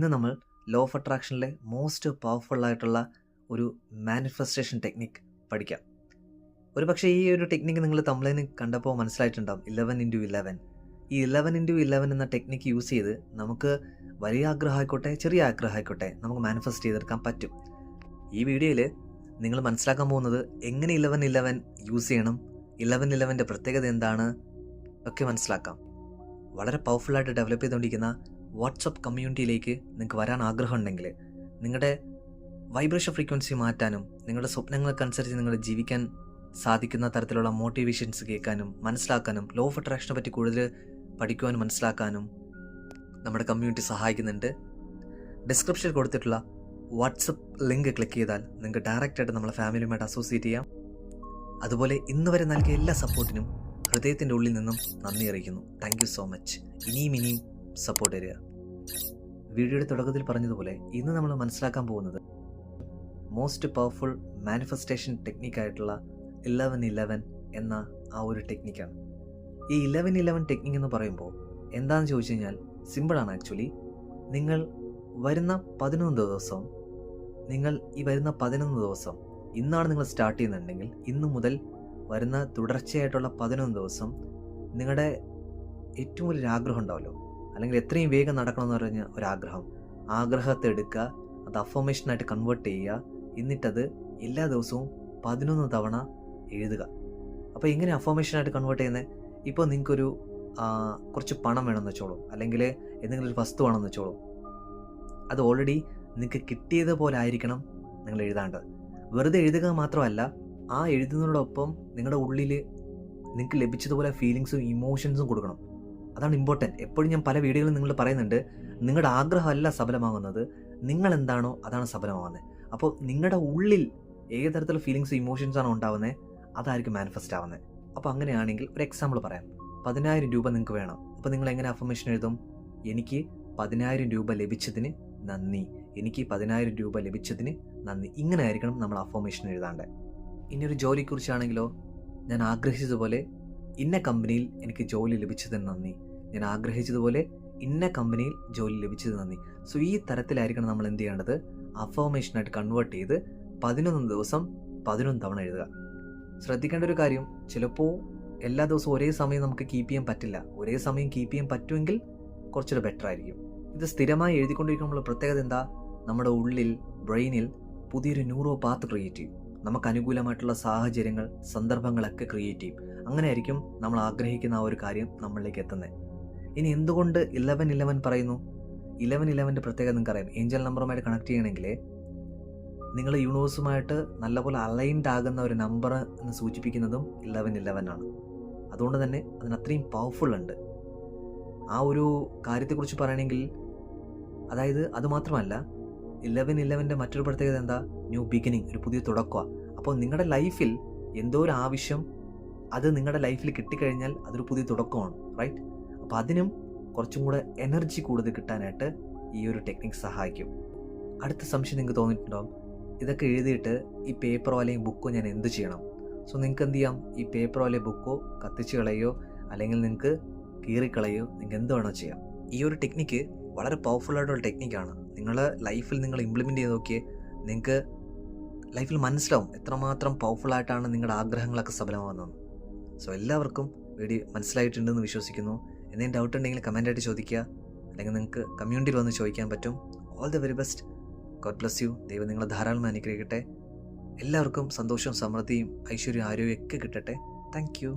ഇന്ന് നമ്മൾ law of അട്രാക്ഷനിലെ most powerful ആയിട്ടുള്ള ഒരു മാനിഫെസ്റ്റേഷൻ ടെക്നിക്ക് പഠിക്കാം. ഒരു പക്ഷേ ഈ ഒരു ടെക്നിക്ക് നിങ്ങൾ തമ്മിലിന് കണ്ടപ്പോൾ മനസ്സിലായിട്ടുണ്ടാവും. 11x11 ഈ 11x11 എന്ന ടെക്നിക്ക് യൂസ് ചെയ്ത് നമുക്ക് വലിയ ആഗ്രഹമായിക്കോട്ടെ ചെറിയ ആഗ്രഹമായിക്കോട്ടെ നമുക്ക് മാനിഫെസ്റ്റ് ചെയ്തെടുക്കാൻ പറ്റും. ഈ വീഡിയോയിൽ നിങ്ങൾ മനസ്സിലാക്കാൻ പോകുന്നത് എങ്ങനെ 11x11 യൂസ് ചെയ്യണം, 11x11 പ്രത്യേകത എന്താണ് ഒക്കെ മനസ്സിലാക്കാം. വളരെ പവർഫുള്ളായിട്ട് ഡെവലപ്പ് ചെയ്തുകൊണ്ടിരിക്കുന്ന വാട്സപ്പ് കമ്മ്യൂണിറ്റിയിലേക്ക് നിങ്ങൾക്ക് വരാൻ ആഗ്രഹമുണ്ടെങ്കിൽ, നിങ്ങളുടെ വൈബ്രേഷൻ ഫ്രീക്വൻസി മാറ്റാനും നിങ്ങളുടെ സ്വപ്നങ്ങൾക്കനുസരിച്ച് നിങ്ങൾ ജീവിക്കാൻ സാധിക്കുന്ന തരത്തിലുള്ള മോട്ടിവേഷൻസ് കേൾക്കാനും മനസ്സിലാക്കാനും ലോ ഓഫ് അട്രാക്ഷനെ പറ്റി കൂടുതൽ പഠിക്കുവാനും മനസ്സിലാക്കാനും നമ്മുടെ കമ്മ്യൂണിറ്റി സഹായിക്കുന്നുണ്ട്. ഡിസ്ക്രിപ്ഷനിൽ കൊടുത്തിട്ടുള്ള വാട്സപ്പ് ലിങ്ക് ക്ലിക്ക് ചെയ്താൽ നിങ്ങൾക്ക് ഡയറക്റ്റായിട്ട് നമ്മളെ ഫാമിലിയുമായിട്ട് അസോസിയേറ്റ് ചെയ്യാം. അതുപോലെ ഇന്ന് വരെ നൽകിയ എല്ലാ സപ്പോർട്ടിനും ഹൃദയത്തിൻ്റെ ഉള്ളിൽ നിന്നും നന്ദി അറിയിക്കുന്നു. Thank you so much. ഇനിയും സപ്പോർട്ട് തരിക. വീഡിയോയുടെ തുടക്കത്തിൽ പറഞ്ഞതുപോലെ ഇന്ന് നമ്മൾ മനസ്സിലാക്കാൻ പോകുന്നത് മോസ്റ്റ് പവർഫുൾ മാനിഫെസ്റ്റേഷൻ ടെക്നിക്കായിട്ടുള്ള 11x11 എന്ന ആ ഒരു ടെക്നിക്കാണ്. ഈ 11x11 ടെക്നിക്ക് എന്ന് പറയുമ്പോൾ എന്താണെന്ന് ചോദിച്ചു കഴിഞ്ഞാൽ സിമ്പിളാണ്. ആക്ച്വലി നിങ്ങൾ വരുന്ന 11 ദിവസം, നിങ്ങൾ ഈ വരുന്ന 11 ദിവസം ഇന്നാണ് നിങ്ങൾ സ്റ്റാർട്ട് ചെയ്യുന്നുണ്ടെങ്കിൽ ഇന്ന് മുതൽ വരുന്ന തുടർച്ചയായിട്ടുള്ള 11 ദിവസം നിങ്ങളുടെ ഏറ്റവും വലിയൊരു ആഗ്രഹം ഉണ്ടാവല്ലോ, അല്ലെങ്കിൽ എത്രയും വേഗം നടക്കണമെന്ന് പറഞ്ഞ ഒരാഗ്രഹം, ആഗ്രഹത്തെ എടുക്കുക, അത് അഫർമേഷനായിട്ട് കൺവേർട്ട് ചെയ്യുക, എന്നിട്ടത് എല്ലാ ദിവസവും 11 തവണ എഴുതുക. അപ്പോൾ എങ്ങനെ അഫർമേഷനായിട്ട് കൺവേർട്ട് ചെയ്യുന്നത്? ഇപ്പോൾ നിങ്ങൾക്കൊരു കുറച്ച് പണം വേണമെന്ന് വെച്ചോളൂ, അല്ലെങ്കിൽ എന്തെങ്കിലും ഒരു വസ്തു വേണമെന്ന് വെച്ചോളൂ. അത് ഓൾറെഡി നിങ്ങൾക്ക് കിട്ടിയതുപോലെ ആയിരിക്കണം നിങ്ങൾ എഴുതാണ്ടത്. വെറുതെ എഴുതുക മാത്രമല്ല, ആ എഴുതുന്നതോടൊപ്പം നിങ്ങളുടെ ഉള്ളിൽ നിങ്ങൾക്ക് ലഭിച്ചതുപോലെ ഫീലിങ്സും ഇമോഷൻസും കൊടുക്കണം. അതാണ് ഇമ്പോർട്ടൻറ്റ്. എപ്പോഴും ഞാൻ പല വീഡിയോകളിലും നിങ്ങൾ പറയുന്നുണ്ട്, നിങ്ങളുടെ ആഗ്രഹമല്ല സഫലമാകുന്നത്, നിങ്ങൾ എന്താണോ അതാണ് സഫലമാകുന്നത്. അപ്പോൾ നിങ്ങളുടെ ഉള്ളിൽ ഏത് തരത്തിലുള്ള ഫീലിങ്സും ഇമോഷൻസാണോ ഉണ്ടാവുന്നത് അതായിരിക്കും മാനിഫെസ്റ്റ് ആവുന്നത്. അപ്പോൾ അങ്ങനെയാണെങ്കിൽ ഒരു എക്സാമ്പിൾ പറയാം. 10,000 രൂപ നിങ്ങൾക്ക് വേണം. അപ്പോൾ നിങ്ങൾ എങ്ങനെ അഫർമേഷൻ എഴുതും? എനിക്ക് 10,000 രൂപ ലഭിച്ചതിന് നന്ദി, എനിക്ക് 10,000 രൂപ ലഭിച്ചതിന് നന്ദി. ഇങ്ങനെ ആയിരിക്കണം നമ്മൾ അഫർമേഷൻ എഴുതാണ്ടേ. ഇനി ഒരു ജോലിയെക്കുറിച്ചാണെങ്കിലോ, ഞാൻ ആഗ്രഹിച്ചതുപോലെ ഇന്ന കമ്പനിയിൽ എനിക്ക് ജോലി ലഭിച്ചതിന് നന്ദി, ഞാൻ ആഗ്രഹിച്ചതുപോലെ ഇന്ന കമ്പനിയിൽ ജോലി ലഭിച്ചത് നന്ദി. സോ ഈ തരത്തിലായിരിക്കണം നമ്മൾ എന്ത് ചെയ്യേണ്ടത്? അഫർമേഷനായിട്ട് കൺവേർട്ട് ചെയ്ത് 11 ദിവസം 11 തവണ എഴുതുക. ശ്രദ്ധിക്കേണ്ട ഒരു കാര്യം, ചിലപ്പോൾ എല്ലാ ദിവസവും ഒരേ സമയം നമുക്ക് കീപ്പ് ചെയ്യാൻ പറ്റില്ല. ഒരേ സമയം കീപ്പ് ചെയ്യാൻ പറ്റുമെങ്കിൽ കുറച്ചുകൂടെ ബെറ്റർ ആയിരിക്കും. ഇത് സ്ഥിരമായി എഴുതിക്കൊണ്ടിരിക്കുമ്പോൾ പ്രത്യേകത എന്താ? നമ്മുടെ ഉള്ളിൽ, ബ്രെയിനിൽ പുതിയൊരു ന്യൂറോ പാത്ത് ക്രിയേറ്റ് ചെയ്യും. നമുക്ക് അനുകൂലമായിട്ടുള്ള സാഹചര്യങ്ങൾ, സന്ദർഭങ്ങളൊക്കെ ക്രിയേറ്റ് ചെയ്യും. അങ്ങനെ ആയിരിക്കും നമ്മൾ ആഗ്രഹിക്കുന്ന ആ ഒരു കാര്യം നമ്മളിലേക്ക് എത്തുന്നത്. ഇനി എന്തുകൊണ്ട് 11x11 പറയുന്നു? 11x11 പ്രത്യേകത നിങ്ങൾക്കറിയാം. ഏഞ്ചൽ നമ്പറുമായിട്ട് കണക്ട് ചെയ്യണമെങ്കിൽ നിങ്ങൾ യൂണിവേഴ്സുമായിട്ട് നല്ലപോലെ അലൈൻഡ് ആകുന്ന ഒരു നമ്പർ എന്ന് സൂചിപ്പിക്കുന്നതും 11x11 ആണ്. അതുകൊണ്ട് തന്നെ അതിന് അത്രയും പവർഫുൾ ഉണ്ട്. ആ ഒരു കാര്യത്തെക്കുറിച്ച് പറയണമെങ്കിൽ, അതായത് അതുമാത്രമല്ല, 11x11 മറ്റൊരു പ്രത്യേകത എന്താ? ന്യൂ ബിഗിനിങ്, ഒരു പുതിയ തുടക്കമാണ്. അപ്പോൾ നിങ്ങളുടെ ലൈഫിൽ എന്തോ ഒരു ആവശ്യം, അത് നിങ്ങളുടെ ലൈഫിൽ കിട്ടിക്കഴിഞ്ഞാൽ അതൊരു പുതിയ തുടക്കമാണ്, റൈറ്റ്? അപ്പോൾ അതിനും കുറച്ചും കൂടെ എനർജി കൂടുതൽ കിട്ടാനായിട്ട് ഈ ഒരു ടെക്നിക്ക് സഹായിക്കും. അടുത്ത സംശയം നിങ്ങൾക്ക് തോന്നിയിട്ടുണ്ടാവും, ഇതൊക്കെ എഴുതിയിട്ട് ഈ പേപ്പറോ അല്ലെങ്കിൽ ബുക്കോ ഞാൻ എന്ത് ചെയ്യണം? സോ നിങ്ങൾക്ക് എന്ത് ചെയ്യാം? ഈ പേപ്പറോ അല്ലെങ്കിൽ ബുക്കോ കത്തിച്ച് കളയോ അല്ലെങ്കിൽ നിങ്ങൾക്ക് കീറിക്കളയോ, നിങ്ങൾക്ക് എന്ത് വേണോ ചെയ്യാം. ഈ ഒരു ടെക്നിക്ക് വളരെ പവർഫുള്ളായിട്ടുള്ള ടെക്നിക്കാണ്. നിങ്ങളുടെ ലൈഫിൽ നിങ്ങൾ ഇംപ്ലിമെൻറ്റ് ചെയ്ത് നോക്കിയേ, നിങ്ങൾക്ക് ലൈഫിൽ മനസ്സിലാവും എത്രമാത്രം പവർഫുള്ളായിട്ടാണ് നിങ്ങളുടെ ആഗ്രഹങ്ങളൊക്കെ സഫലമാകുന്നത്. സോ എല്ലാവർക്കും വീഡിയോ മനസ്സിലായിട്ടുണ്ടെന്ന് വിശ്വസിക്കുന്നു. എന്തെങ്കിലും ഡൗട്ട് ഉണ്ടെങ്കിൽ കമൻറ്റായിട്ട് ചോദിക്കുക, അല്ലെങ്കിൽ നിങ്ങൾക്ക് കമ്മ്യൂണിറ്റിയിൽ വന്ന് ചോദിക്കാൻ പറ്റും. All the very best. God bless you. ദൈവം നിങ്ങളെ ധാരാളം അനുഗ്രഹിക്കട്ടെ. എല്ലാവർക്കും സന്തോഷവും സമൃദ്ധിയും ഐശ്വര്യവും ആരോഗ്യമൊക്കെ കിട്ടട്ടെ. Thank you.